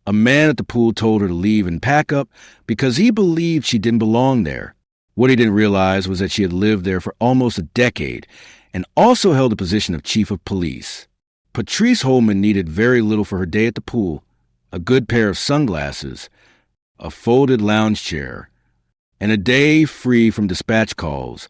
A man at the pool told her to leave and pack up because he believed she didn't belong there. What he didn't realize was that she had lived there for almost a decade and also held the position of chief of police. Patrice Holman needed very little for her day at the pool: a good pair of sunglasses, a folded lounge chair, and a day free from dispatch calls.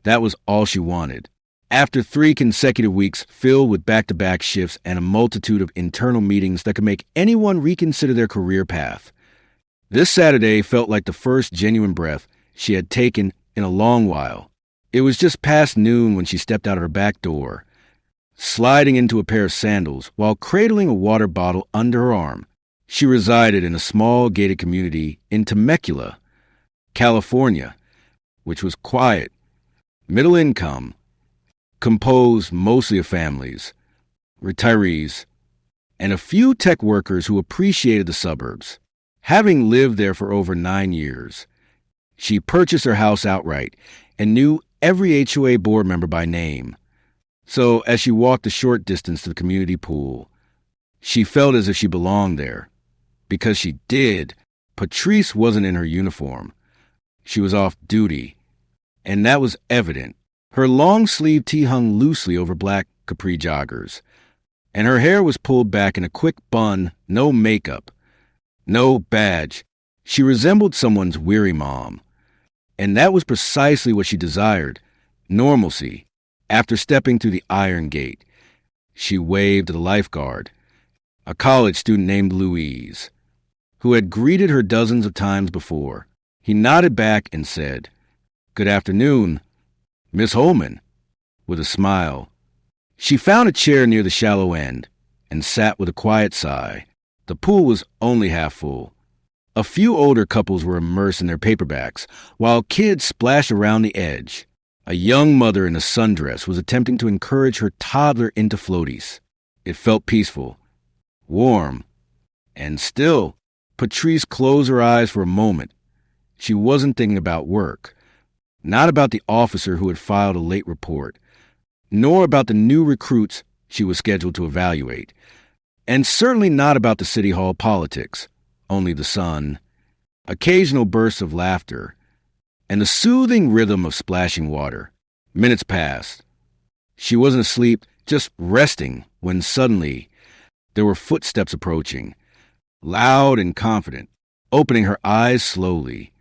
That was all she wanted. After 3 consecutive weeks filled with back-to-back shifts and a multitude of internal meetings that could make anyone reconsider their career path, this Saturday felt like the first genuine breath she had taken in a long while. It was just past noon when she stepped out of her back door, sliding into a pair of sandals while cradling a water bottle under her arm. She resided in a small gated community in Temecula, California, which was quiet, middle income, composed mostly of families, retirees, and a few tech workers who appreciated the suburbs. Having lived there for over 9 years, she purchased her house outright and knew every HOA board member by name. So as she walked the short distance to the community pool, she felt as if she belonged there. Because she did. Patrice wasn't in her uniform. She was off duty, and that was evident. Her long-sleeved tee hung loosely over black capri joggers, and her hair was pulled back in a quick bun, no makeup, no badge. She resembled someone's weary mom, and that was precisely what she desired: normalcy. After stepping through the iron gate, she waved at a lifeguard, a college student named Louise, who had greeted her dozens of times before. He nodded back and said, "Good afternoon, Miss Holman," with a smile. She found a chair near the shallow end and sat with a quiet sigh. The pool was only half full. A few older couples were immersed in their paperbacks, while kids splashed around the edge. A young mother in a sundress was attempting to encourage her toddler into floaties. It felt peaceful, warm, and still. Patrice closed her eyes for a moment. She wasn't thinking about work, not about the officer who had filed a late report, nor about the new recruits she was scheduled to evaluate, and certainly not about the city hall politics. Only the sun, occasional bursts of laughter, and the soothing rhythm of splashing water. Minutes passed. She wasn't asleep, just resting, when suddenly there were footsteps approaching, loud and confident. Opening her eyes slowly,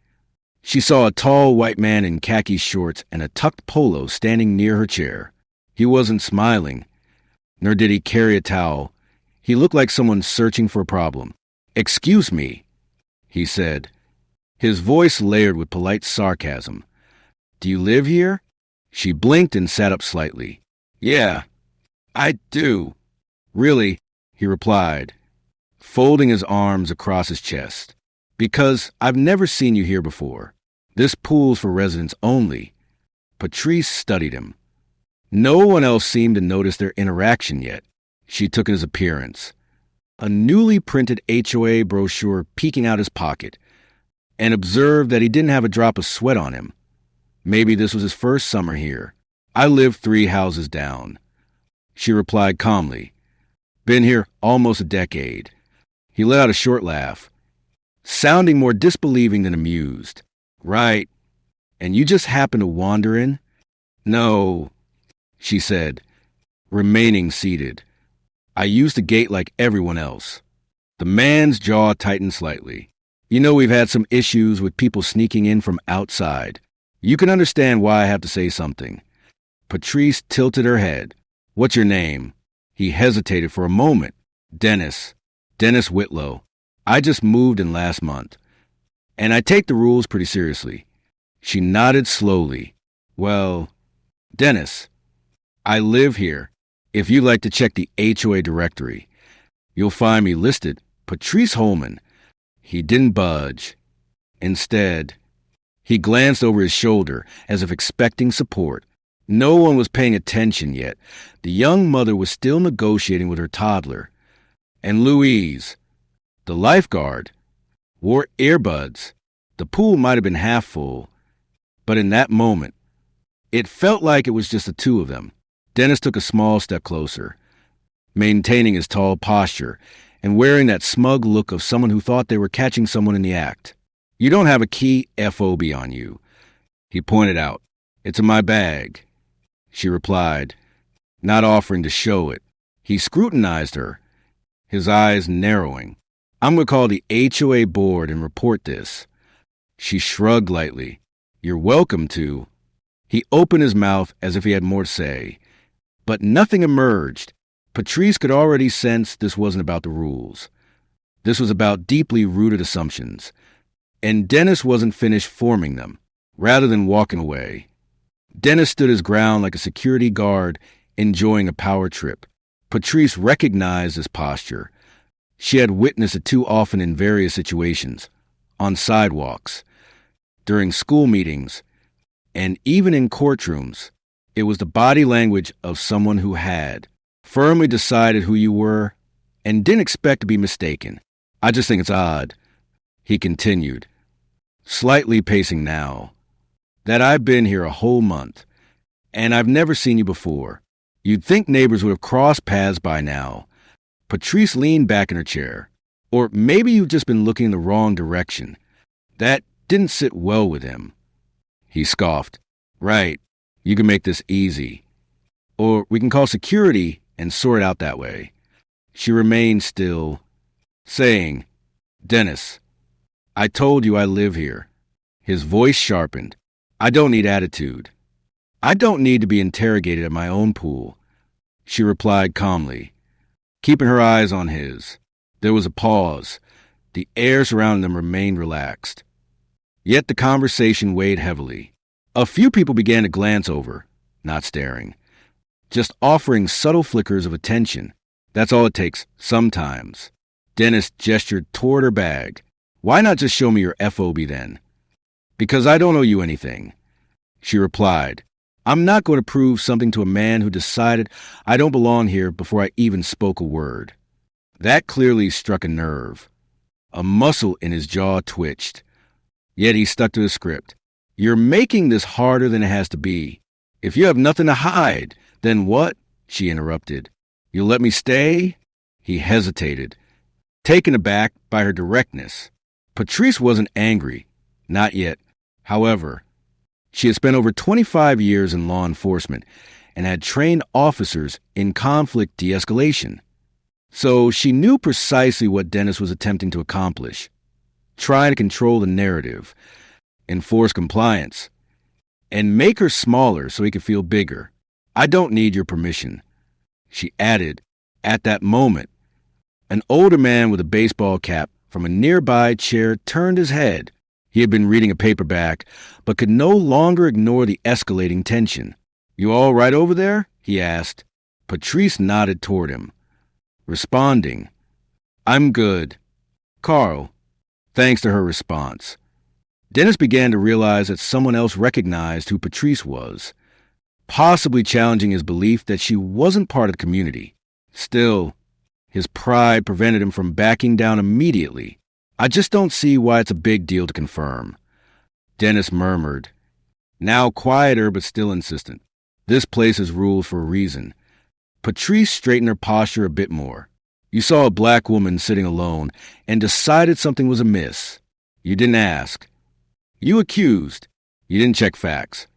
she saw a tall white man in khaki shorts and a tucked polo standing near her chair. He wasn't smiling, nor did he carry a towel. He looked like someone searching for a problem. "Excuse me," he said, his voice layered with polite sarcasm. "Do you live here?" She blinked and sat up slightly. "Yeah, I do." "Really?" he replied, folding his arms across his chest. "Because I've never seen you here before. This pool's for residents only." Patrice studied him. No one else seemed to notice their interaction yet. She took in his appearance, a newly printed HOA brochure peeking out his pocket, and observed that he didn't have a drop of sweat on him. Maybe this was his first summer here. "I live 3 houses down," she replied calmly. "Been here almost a decade." He let out a short laugh, sounding more disbelieving than amused. "Right. And you just happened to wander in?" "No," she said, remaining seated. "I used the gate like everyone else." The man's jaw tightened slightly. "You know, we've had some issues with people sneaking in from outside. You can understand why I have to say something." Patrice tilted her head. "What's your name?" He hesitated for a moment. "Dennis. Dennis Whitlow. I just moved in last month, and I take the rules pretty seriously." She nodded slowly. "Well, Dennis, I live here. If you'd like to check the HOA directory, you'll find me listed Patrice Holman." He didn't budge. Instead, he glanced over his shoulder as if expecting support. No one was paying attention yet. The young mother was still negotiating with her toddler. And Louise, the lifeguard, wore earbuds. The pool might have been half full, but in that moment, it felt like it was just the two of them. Dennis took a small step closer, maintaining his tall posture and wearing that smug look of someone who thought they were catching someone in the act. "You don't have a key FOB on you," he pointed out. "It's in my bag," she replied, not offering to show it. He scrutinized her, his eyes narrowing. "I'm going to call the HOA board and report this." She shrugged lightly. "You're welcome to." He opened his mouth as if he had more to say, but nothing emerged. Patrice could already sense this wasn't about the rules. This was about deeply rooted assumptions, and Dennis wasn't finished forming them. Rather than walking away, Dennis stood his ground like a security guard enjoying a power trip. Patrice recognized his posture. She had witnessed it too often in various situations, on sidewalks, during school meetings, and even in courtrooms. It was the body language of someone who had firmly decided who you were and didn't expect to be mistaken. "I just think it's odd," he continued, slightly pacing now, "that I've been here a whole month, and I've never seen you before. You'd think neighbors would have crossed paths by now." Patrice leaned back in her chair. "Or maybe you've just been looking in the wrong direction." That didn't sit well with him. He scoffed. "Right, you can make this easy. Or we can call security and sort it out that way." She remained still, saying, "Dennis, I told you I live here." His voice sharpened. "I don't need attitude. I don't need to be interrogated at my own pool," she replied calmly, keeping her eyes on his. There was a pause. The air surrounding them remained relaxed. Yet the conversation weighed heavily. A few people began to glance over, not staring, just offering subtle flickers of attention. That's all it takes, sometimes. Dennis gestured toward her bag. "Why not just show me your FOB then?" "Because I don't owe you anything," she replied. "I'm not going to prove something to a man who decided I don't belong here before I even spoke a word." That clearly struck a nerve. A muscle in his jaw twitched. Yet he stuck to the script. "You're making this harder than it has to be. If you have nothing to hide, then what?" she interrupted. "You'll let me stay?" He hesitated, taken aback by her directness. Patrice wasn't angry. Not yet. However, she had spent over 25 years in law enforcement and had trained officers in conflict de-escalation. So she knew precisely what Dennis was attempting to accomplish. Try to control the narrative, enforce compliance, and make her smaller so he could feel bigger. "I don't need your permission," she added. At that moment, an older man with a baseball cap from a nearby chair turned his head. He had been reading a paperback, but could no longer ignore the escalating tension. "You all right over there?" he asked. Patrice nodded toward him, responding, "I'm good." "Carl," thanks to her response. Dennis began to realize that someone else recognized who Patrice was, possibly challenging his belief that she wasn't part of the community. Still, his pride prevented him from backing down immediately. "I just don't see why it's a big deal to confirm," Dennis murmured, now quieter but still insistent. "This place is ruled for a reason." Patrice straightened her posture a bit more. "You saw a black woman sitting alone and decided something was amiss. You didn't ask. You accused. You didn't check facts.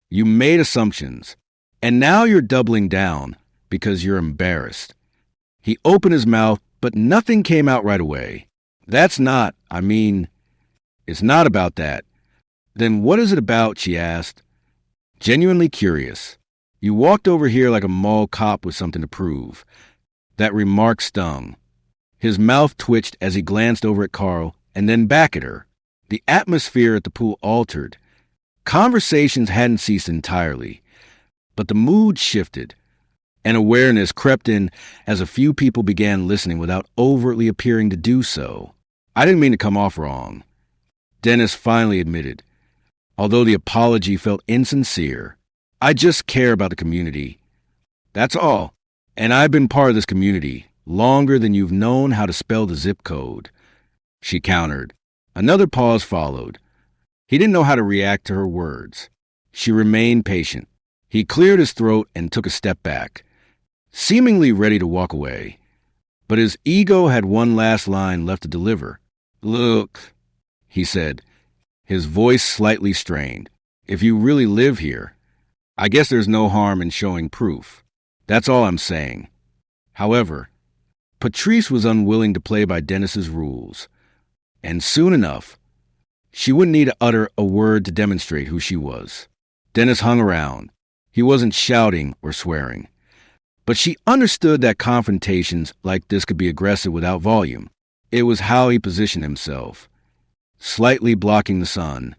You made assumptions. And now you're doubling down because you're embarrassed." He opened his mouth, but nothing came out right away. It's not about that." "Then what is it about?" she asked, genuinely curious. "You walked over here like a mall cop with something to prove." That remark stung. His mouth twitched as he glanced over at Carl and then back at her. The atmosphere at the pool altered. Conversations hadn't ceased entirely, but the mood shifted. An awareness crept in as a few people began listening without overtly appearing to do so. "I didn't mean to come off wrong," Dennis finally admitted, although the apology felt insincere. "I just care about the community. That's all. And I've been part of this community longer than you've known how to spell the zip code," she countered. Another pause followed. He didn't know how to react to her words. She remained patient. He cleared his throat and took a step back, seemingly ready to walk away. But his ego had one last line left to deliver. "Look," he said, his voice slightly strained. "If you really live here, I guess there's no harm in showing proof. That's all I'm saying." However, Patrice was unwilling to play by Dennis's rules. And soon enough, she wouldn't need to utter a word to demonstrate who she was. Dennis hung around. He wasn't shouting or swearing. But she understood that confrontations like this could be aggressive without volume. It was how he positioned himself, slightly blocking the sun,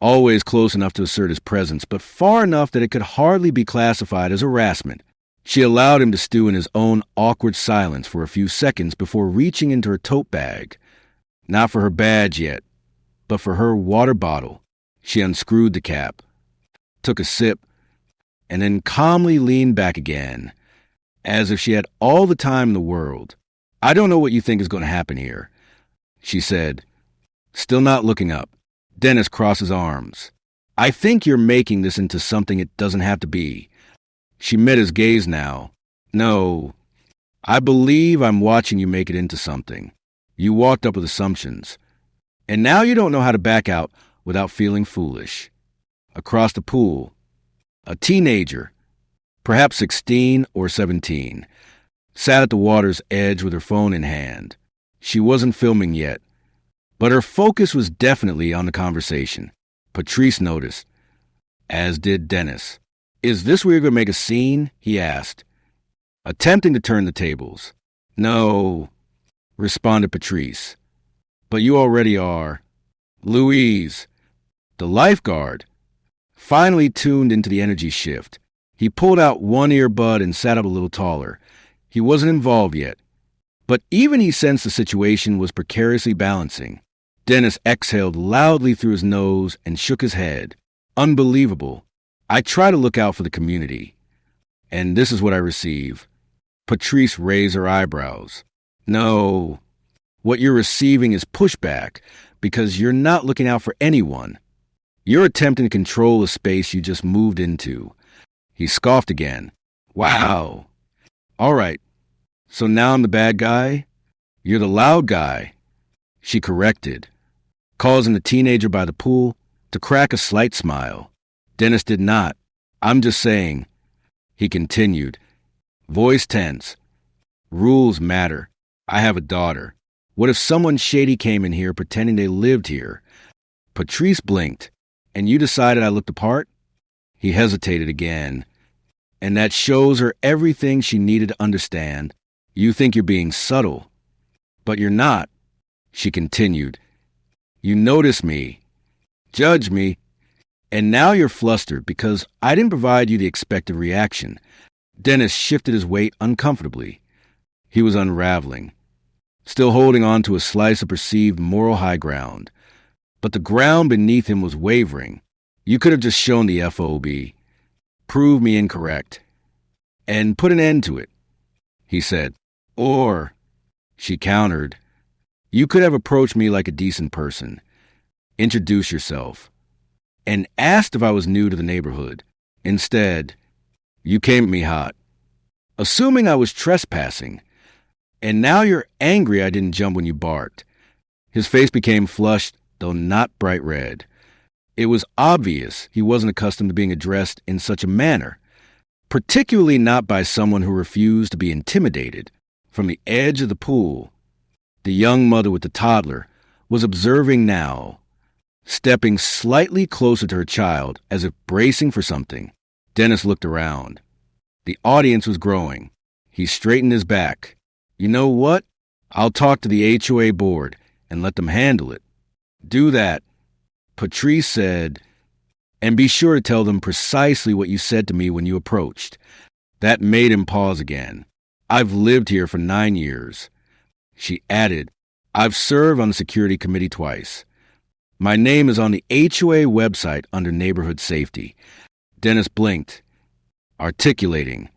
always close enough to assert his presence, but far enough that it could hardly be classified as harassment. She allowed him to stew in his own awkward silence for a few seconds before reaching into her tote bag. Not for her badge yet, but for her water bottle. She unscrewed the cap, took a sip, and then calmly leaned back again, as if she had all the time in the world. "I don't know what you think is going to happen here," she said, still not looking up. Dennis crossed his arms. "I think you're making this into something it doesn't have to be." She met his gaze now. "No, I believe I'm watching you make it into something. You walked up with assumptions, and now you don't know how to back out without feeling foolish." Across the pool, a teenager, perhaps 16 or 17, sat at the water's edge with her phone in hand. She wasn't filming yet, but her focus was definitely on the conversation. Patrice noticed, as did Dennis. "Is this where you're going to make a scene?" he asked, attempting to turn the tables. "No," responded Patrice, "but you already are." Louise, the lifeguard, finally tuned into the energy shift. He pulled out one earbud and sat up a little taller. He wasn't involved yet, but even he sensed the situation was precariously balancing. Dennis exhaled loudly through his nose and shook his head. "Unbelievable. I try to look out for the community, and this is what I receive." Patrice raised her eyebrows. "No, what you're receiving is pushback because you're not looking out for anyone. You're attempting to control the space you just moved into." He scoffed again. "Wow. All right, so now I'm the bad guy? You're the loud guy," she corrected, causing the teenager by the pool to crack a slight smile. Dennis did not. "I'm just saying," he continued, voice tense. "Rules matter. I have a daughter. What if someone shady came in here pretending they lived here?" Patrice blinked. "And you decided I looked the part?" He hesitated again. "And that shows her everything she needed to understand. You think you're being subtle, but you're not," she continued. "You notice me, judge me, and now you're flustered because I didn't provide you the expected reaction." Dennis shifted his weight uncomfortably. He was unraveling, still holding on to a slice of perceived moral high ground. But the ground beneath him was wavering. "You could have just shown the FOB, proved me incorrect, and put an end to it," he said. "Or," she countered, "you could have approached me like a decent person, introduced yourself, and asked if I was new to the neighborhood. Instead, you came at me hot, assuming I was trespassing, and now you're angry I didn't jump when you barked." His face became flushed, though not bright red. It was obvious he wasn't accustomed to being addressed in such a manner, particularly not by someone who refused to be intimidated. From the edge of the pool, the young mother with the toddler was observing now, stepping slightly closer to her child as if bracing for something. Dennis looked around. The audience was growing. He straightened his back. "You know what? I'll talk to the HOA board and let them handle it." "Do that," Patrice said, "and be sure to tell them precisely what you said to me when you approached." That made him pause again. "I've lived here for 9 years. She added, "I've served on the security committee twice. My name is on the HOA website under neighborhood safety." Dennis blinked, articulating,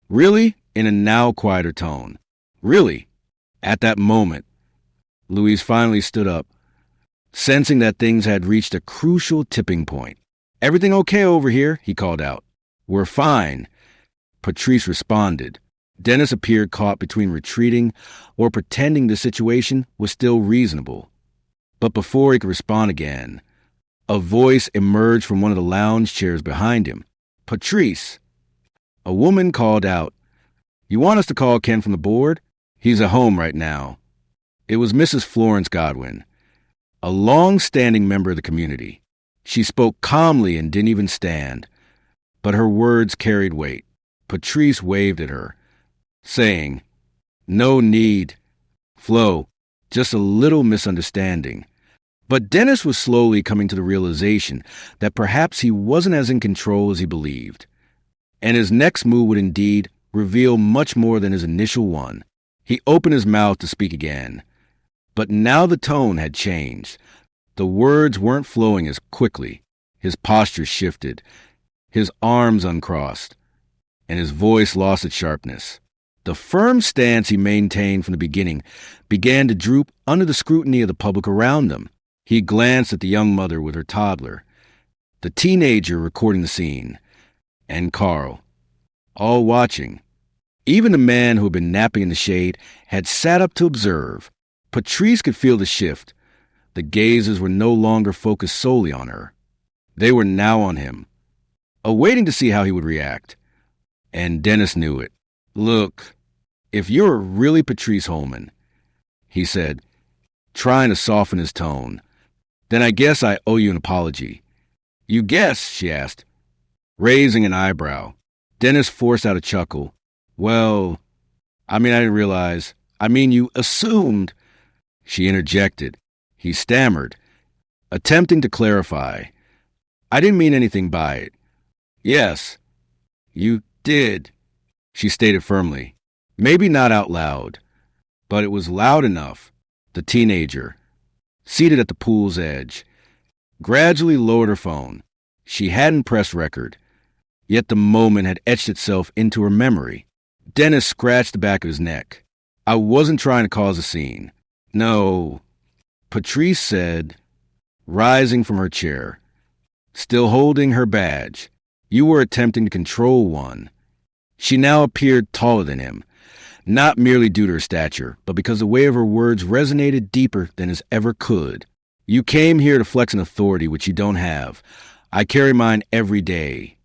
"Really?" in a now quieter tone. "Really?" At that moment, Louise finally stood up, sensing that things had reached a crucial tipping point. "Everything okay over here?" he called out. "We're fine," Patrice responded, Dennis appeared caught between retreating or pretending the situation was still reasonable. But before he could respond again, a voice emerged from one of the lounge chairs behind him. "Patrice!" A woman called out, "You want us to call Ken from the board? He's at home right now." It was Mrs. Florence Godwin, a long-standing member of the community. She spoke calmly and didn't even stand, but her words carried weight. Patrice waved at her, saying, "No need. Flo, just a little misunderstanding." But Dennis was slowly coming to the realization that perhaps he wasn't as in control as he believed, and his next move would indeed reveal much more than his initial one. He opened his mouth to speak again, but now the tone had changed. The words weren't flowing as quickly. His posture shifted, his arms uncrossed, and his voice lost its sharpness. The firm stance he maintained from the beginning began to droop under the scrutiny of the public around them. He glanced at the young mother with her toddler, the teenager recording the scene, and Carl, all watching. Even the man who had been napping in the shade had sat up to observe. Patrice could feel the shift. The gazes were no longer focused solely on her. They were now on him, awaiting to see how he would react. And Dennis knew it. "Look, if you're really Patrice Holman," he said, trying to soften his tone, "then I guess I owe you an apology." "You guess?" she asked, raising an eyebrow. Dennis forced out a chuckle. "Well, I didn't realize. You assumed." She interjected. He stammered, attempting to clarify. "I didn't mean anything by it." "Yes, you did," she stated firmly. Maybe not out loud, but it was loud enough. The teenager, seated at the pool's edge, gradually lowered her phone. She hadn't pressed record, yet the moment had etched itself into her memory. Dennis scratched the back of his neck. "I wasn't trying to cause a scene." "No," Patrice said, rising from her chair, still holding her badge. "You were attempting to control one." She now appeared taller than him, not merely due to her stature, but because the weight of her words resonated deeper than his ever could. "You came here to flex an authority which you don't have. I carry mine every day.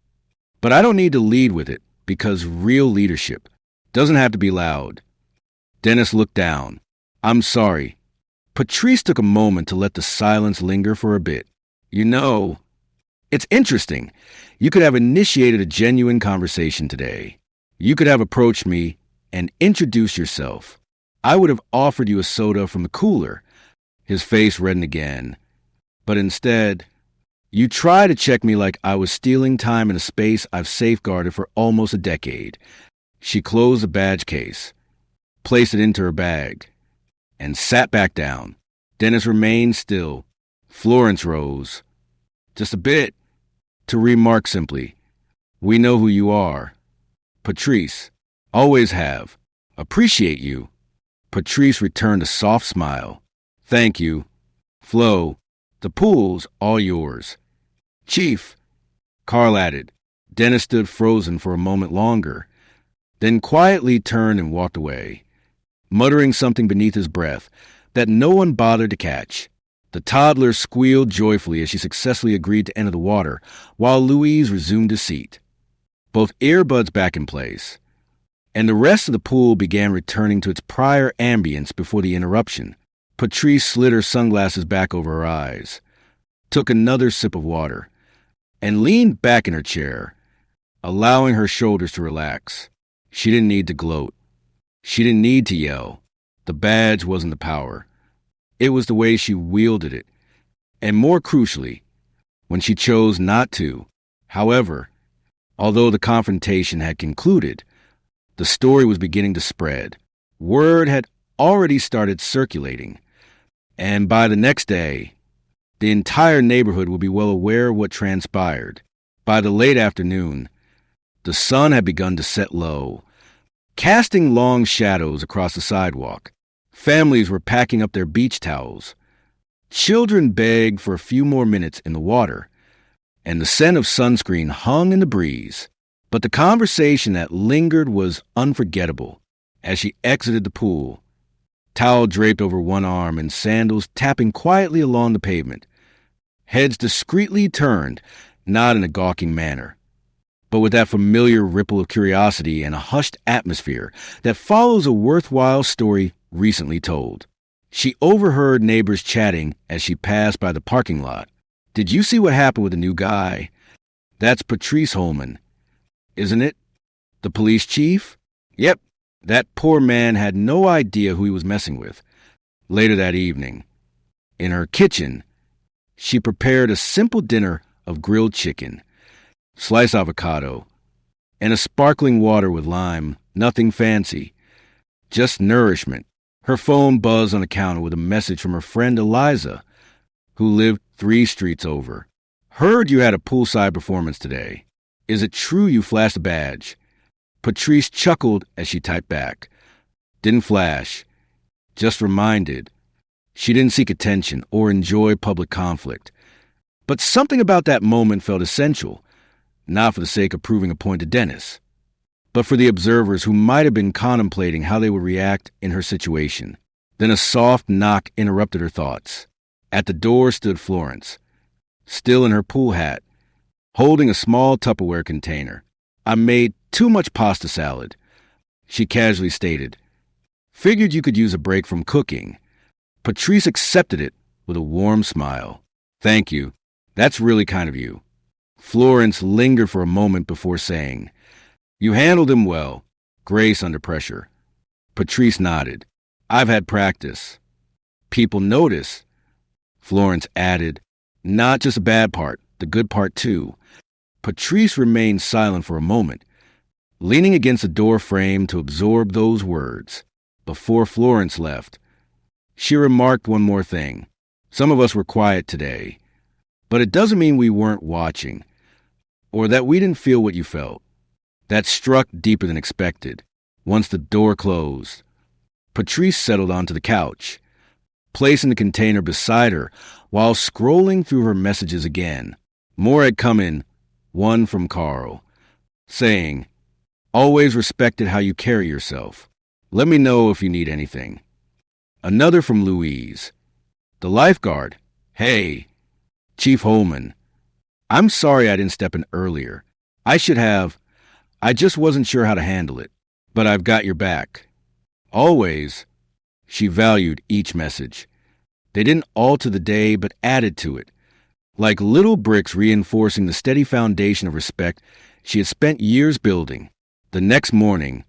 But I don't need to lead with it, because real leadership doesn't have to be loud." Dennis looked down. "I'm sorry." Patrice took a moment to let the silence linger for a bit. "You know, it's interesting. You could have initiated a genuine conversation today. You could have approached me and introduced yourself. I would have offered you a soda from the cooler." His face reddened again. "But instead, you try to check me like I was stealing time in a space I've safeguarded for almost a decade." She closed the badge case, placed it into her bag, and sat back down. Dennis remained still. Florence rose, just a bit, to remark simply, "We know who you are. Patrice. Always have. Appreciate you." Patrice returned a soft smile. "Thank you. Flo, the pool's all yours." "Chief," Carl added. Dennis stood frozen for a moment longer, then quietly turned and walked away, muttering something beneath his breath that no one bothered to catch. The toddler squealed joyfully as she successfully agreed to enter the water, while Louise resumed his seat, both earbuds back in place, and the rest of the pool began returning to its prior ambience before the interruption. Patrice slid her sunglasses back over her eyes, took another sip of water, and leaned back in her chair, allowing her shoulders to relax. She didn't need to gloat. She didn't need to yell. The badge wasn't the power. It was the way she wielded it, and more crucially, when she chose not to. However, although the confrontation had concluded, the story was beginning to spread. Word had already started circulating, and by the next day, the entire neighborhood would be well aware of what transpired. By the late afternoon, the sun had begun to set low, casting long shadows across the sidewalk. Families were packing up their beach towels. Children begged for a few more minutes in the water, and the scent of sunscreen hung in the breeze. But the conversation that lingered was unforgettable. As she exited the pool, towel draped over one arm and sandals tapping quietly along the pavement, heads discreetly turned, not in a gawking manner, but with that familiar ripple of curiosity and a hushed atmosphere that follows a worthwhile story recently told. She overheard neighbors chatting as she passed by the parking lot. "Did you see what happened with the new guy? That's Patrice Holman, isn't it? The police chief?" "Yep. That poor man had no idea who he was messing with." Later that evening, in her kitchen, she prepared a simple dinner of grilled chicken, sliced avocado, and a sparkling water with lime. Nothing fancy, just nourishment. Her phone buzzed on the counter with a message from her friend Eliza, who lived 3 streets over. "Heard you had a poolside performance today. Is it true you flashed a badge?" Patrice chuckled as she typed back. "Didn't flash, just reminded." She didn't seek attention or enjoy public conflict. But something about that moment felt essential, not for the sake of proving a point to Dennis, but for the observers who might have been contemplating how they would react in her situation. Then a soft knock interrupted her thoughts. At the door stood Florence, still in her pool hat, holding a small Tupperware container. "I made too much pasta salad," she casually stated. "Figured you could use a break from cooking." Patrice accepted it with a warm smile. "Thank you. That's really kind of you." Florence lingered for a moment before saying, "You handled him well. Grace under pressure." Patrice nodded. "I've had practice." "People notice," Florence added. "Not just a bad part, the good part too." Patrice remained silent for a moment, leaning against the door frame to absorb those words. Before Florence left, she remarked one more thing. "Some of us were quiet today, but it doesn't mean we weren't watching, or that we didn't feel what you felt." That struck deeper than expected. Once the door closed, Patrice settled onto the couch, placing the container beside her while scrolling through her messages again. More had come in, one from Carl, saying, "Always respected how you carry yourself. Let me know if you need anything." Another from Louise, the lifeguard. "Hey, Chief Holman. I'm sorry I didn't step in earlier. I should have. I just wasn't sure how to handle it. But I've got your back." Always. She valued each message. They didn't alter the day, but added to it, like little bricks reinforcing the steady foundation of respect she had spent years building. The next morning,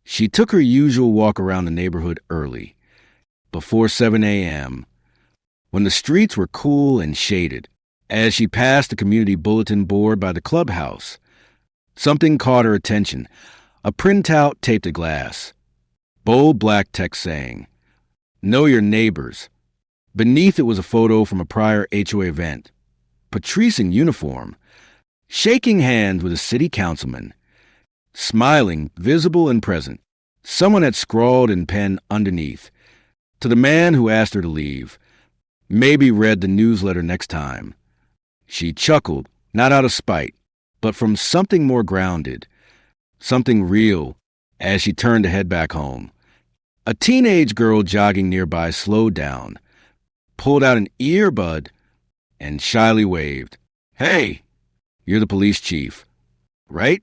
she took her usual walk around the neighborhood early, before 7 a.m., when the streets were cool and shaded. As she passed the community bulletin board by the clubhouse, something caught her attention, a printout taped to glass. Bold black text saying, "Know your neighbors." Beneath it was a photo from a prior HOA event. Patrice in uniform, shaking hands with a city councilman, smiling, visible and present. Someone had scrawled in pen underneath, "To the man who asked her to leave. Maybe read the newsletter next time." She chuckled, not out of spite, but from something more grounded, something real, as she turned to head back home. A teenage girl jogging nearby slowed down, pulled out an earbud, and shyly waved. "Hey, you're the police chief, right?"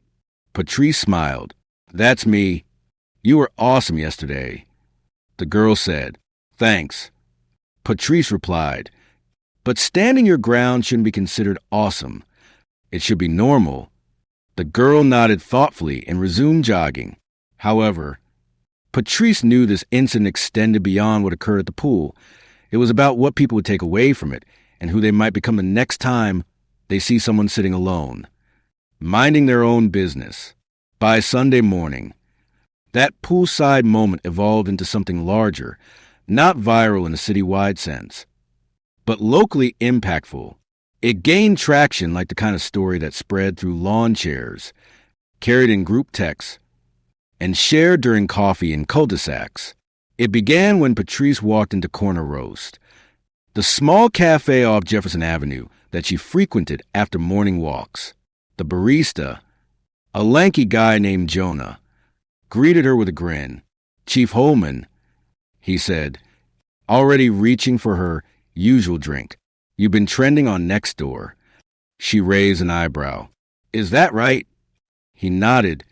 Patrice smiled. "That's me. You were awesome yesterday." The girl said, "Thanks." Patrice replied, "But standing your ground shouldn't be considered awesome. It should be normal." The girl nodded thoughtfully and resumed jogging. However, Patrice knew this incident extended beyond what occurred at the pool. It was about what people would take away from it and who they might become the next time they see someone sitting alone, minding their own business. By Sunday morning, that poolside moment evolved into something larger, not viral in a citywide sense, but locally impactful. It gained traction like the kind of story that spread through lawn chairs, carried in group texts, and shared during coffee in cul-de-sacs. It began when Patrice walked into Corner Roast, the small cafe off Jefferson Avenue that she frequented after morning walks. The barista, A lanky guy named Jonah greeted her with a grin. "Chief Holman," he said, already reaching for her usual drink. "You've been trending on Nextdoor." She raised an eyebrow. "Is that right?" He nodded,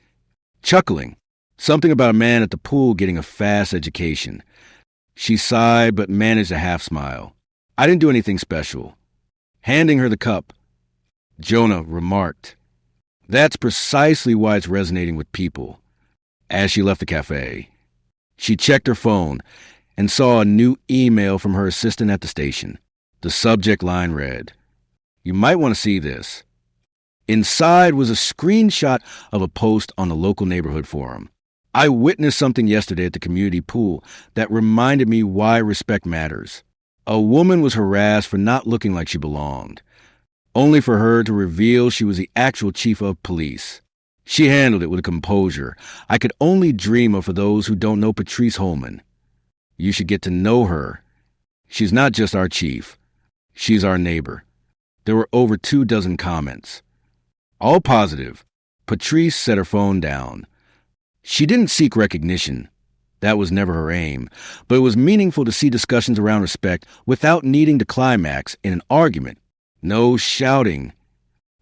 chuckling. Something about a man at the pool getting a fast education. She sighed but managed a half smile. "I didn't do anything special." Handing her the cup, Jonah remarked, "That's precisely why it's resonating with people." As she left the cafe, she checked her phone and saw a new email from her assistant at the station. The subject line read, "You might want to see this." Inside was a screenshot of a post on the local neighborhood forum. "I witnessed something yesterday at the community pool that reminded me why respect matters." A woman was harassed for not looking like she belonged, only for her to reveal she was the actual chief of police. She handled it with a composure I could only dream of for those who don't know Patrice Holman. "You should get to know her. She's not just our chief. She's our neighbor." There were over 24 comments, all positive. Patrice set her phone down. She didn't seek recognition. That was never her aim. But it was meaningful to see discussions around respect without needing to climax in an argument. No shouting.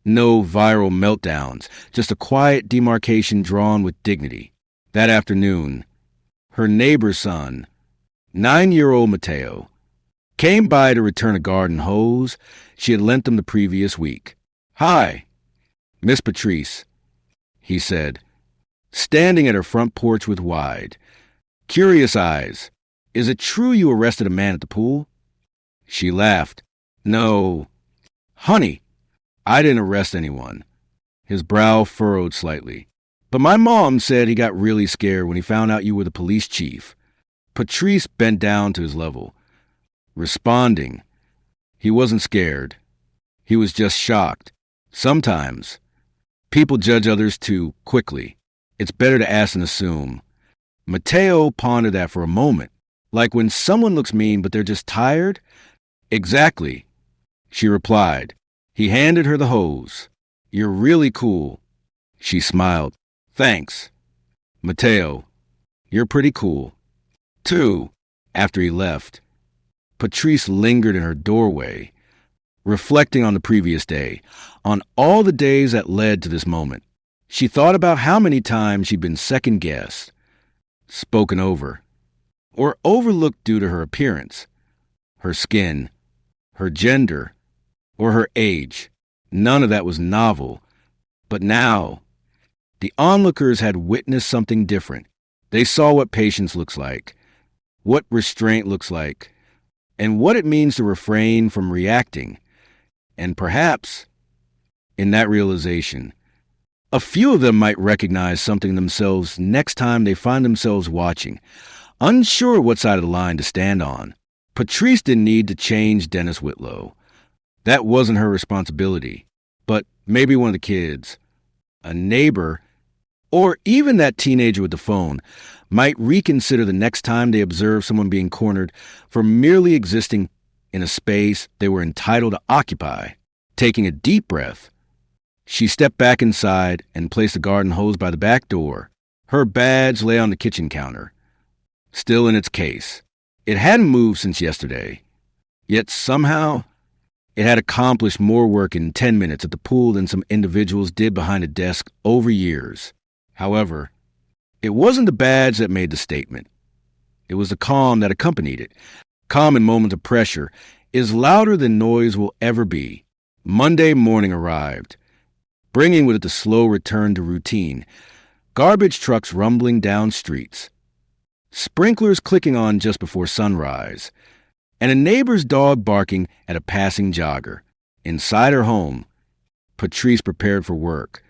No viral meltdowns. Just a quiet demarcation drawn with dignity. That afternoon, her neighbor's son, 9-year-old Mateo, came by to return a garden hose she had lent him the previous week. "Hi, Miss Patrice," he said, standing at her front porch with wide, curious eyes. "Is it true you arrested a man at the pool?" She laughed. "No. Honey, I didn't arrest anyone." His brow furrowed slightly. "But my mom said he got really scared when he found out you were the police chief." Patrice bent down to his level, responding. He wasn't scared. He was just shocked. Sometimes people judge others too quickly. It's better to ask and assume. Mateo pondered that for a moment. Like when someone looks mean but they're just tired? "Exactly," she replied. He handed her the hose. "You're really cool." She smiled. "Thanks, Mateo. You're pretty cool, too." After he left, Patrice lingered in her doorway, reflecting on the previous day, on all the days that led to this moment. She thought about how many times she'd been second-guessed, spoken over, or overlooked due to her appearance, her skin, her gender, or her age. None of that was novel. But now, the onlookers had witnessed something different. They saw what patience looks like, what restraint looks like, and what it means to refrain from reacting. And perhaps, in that realization, a few of them might recognize something themselves next time they find themselves watching, unsure what side of the line to stand on. Patrice didn't need to change Dennis Whitlow. That wasn't her responsibility. But maybe one of the kids, a neighbor, or even that teenager with the phone might reconsider the next time they observe someone being cornered for merely existing in a space they were entitled to occupy. Taking a deep breath, she stepped back inside and placed the garden hose by the back door. Her badge lay on the kitchen counter, still in its case. It hadn't moved since yesterday, yet somehow it had accomplished more work in 10 minutes at the pool than some individuals did behind a desk over years. However, it wasn't the badge that made the statement. It was the calm that accompanied it. Calm in moments of pressure is louder than noise will ever be. Monday morning arrived, bringing with it the slow return to routine. Garbage trucks rumbling down streets, sprinklers clicking on just before sunrise, and a neighbor's dog barking at a passing jogger. Inside her home, Patrice prepared for work.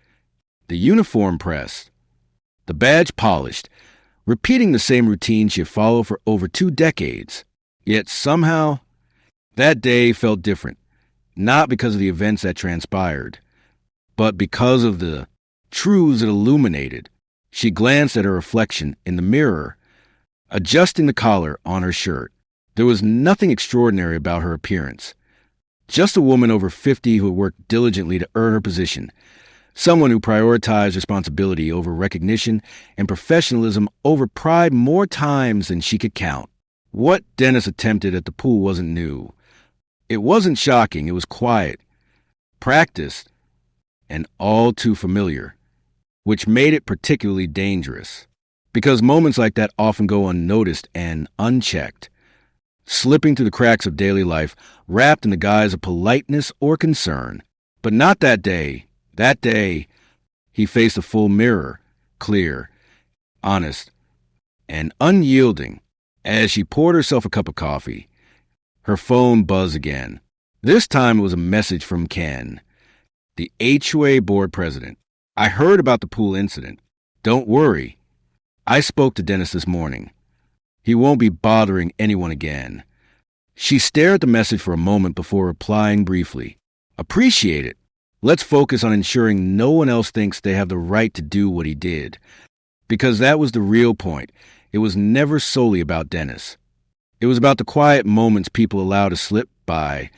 The uniform pressed, the badge polished, repeating the same routine she had followed for over 2 decades. Yet somehow, that day felt different, not because of the events that transpired, but because of the truths it illuminated. She glanced at her reflection in the mirror, adjusting the collar on her shirt. There was nothing extraordinary about her appearance. Just a woman over 50 who had worked diligently to earn her position, Someone who prioritized responsibility over recognition and professionalism over pride more times than she could count. What Dennis attempted at the pool wasn't new. It wasn't shocking, it was quiet, practiced, and all too familiar, which made it particularly dangerous. Because moments like that often go unnoticed and unchecked, slipping through the cracks of daily life, wrapped in the guise of politeness or concern. But not that day. That day, he faced a full mirror, clear, honest, and unyielding. As she poured herself a cup of coffee, her phone buzzed again. This time it was a message from Ken, the HOA board president. I heard about the pool incident. Don't worry. I spoke to Dennis this morning. He won't be bothering anyone again. She stared at the message for a moment before replying briefly. Appreciate it. Let's focus on ensuring no one else thinks they have the right to do what he did. Because that was the real point. It was never solely about Dennis. It was about the quiet moments people allow to slip by,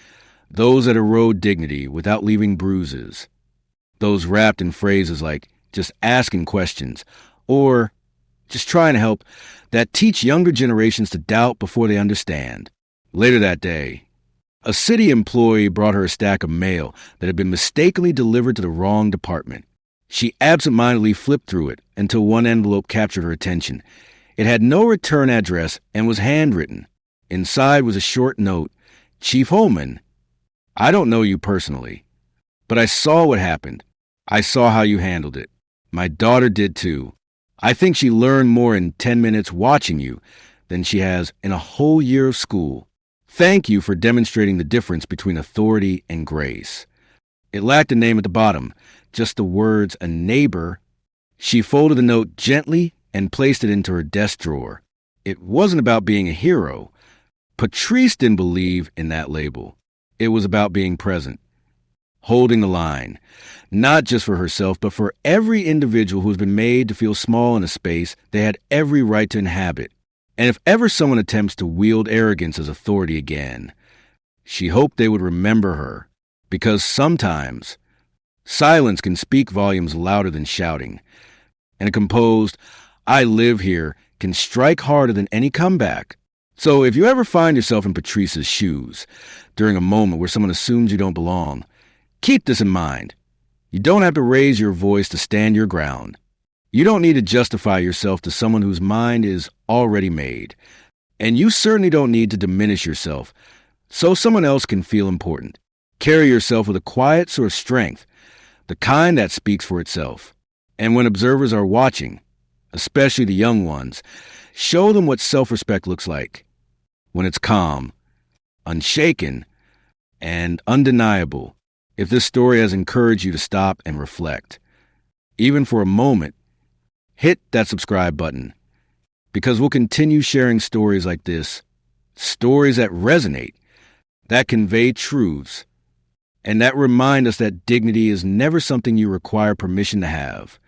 those that erode dignity without leaving bruises, those wrapped in phrases like just asking questions or just trying to help, that teach younger generations to doubt before they understand. Later that day, a city employee brought her a stack of mail that had been mistakenly delivered to the wrong department. She absentmindedly flipped through it until one envelope captured her attention. It had no return address and was handwritten. Inside was a short note. Chief Holman, I don't know you personally, but I saw what happened. I saw how you handled it. My daughter did too. I think she learned more in 10 minutes watching you than she has in a whole year of school. Thank you for demonstrating the difference between authority and grace. It lacked a name at the bottom, just the words a neighbor. She folded the note gently and placed it into her desk drawer. It wasn't about being a hero. Patrice didn't believe in that label. It was about being present, holding the line, not just for herself, but for every individual who's been made to feel small in a space they had every right to inhabit. And if ever someone attempts to wield arrogance as authority again, she hoped they would remember her, because sometimes silence can speak volumes louder than shouting, and a composed, I live here, can strike harder than any comeback. So if you ever find yourself in Patrice's shoes during a moment where someone assumes you don't belong, keep this in mind. You don't have to raise your voice to stand your ground. You don't need to justify yourself to someone whose mind is already made. And you certainly don't need to diminish yourself so someone else can feel important. Carry yourself with a quiet sort of strength, the kind that speaks for itself. And when observers are watching, especially the young ones, show them what self-respect looks like. When it's calm, unshaken, and undeniable. If this story has encouraged you to stop and reflect, even for a moment, hit that subscribe button, because we'll continue sharing stories like this, stories that resonate, that convey truths, and that remind us that dignity is never something you require permission to have.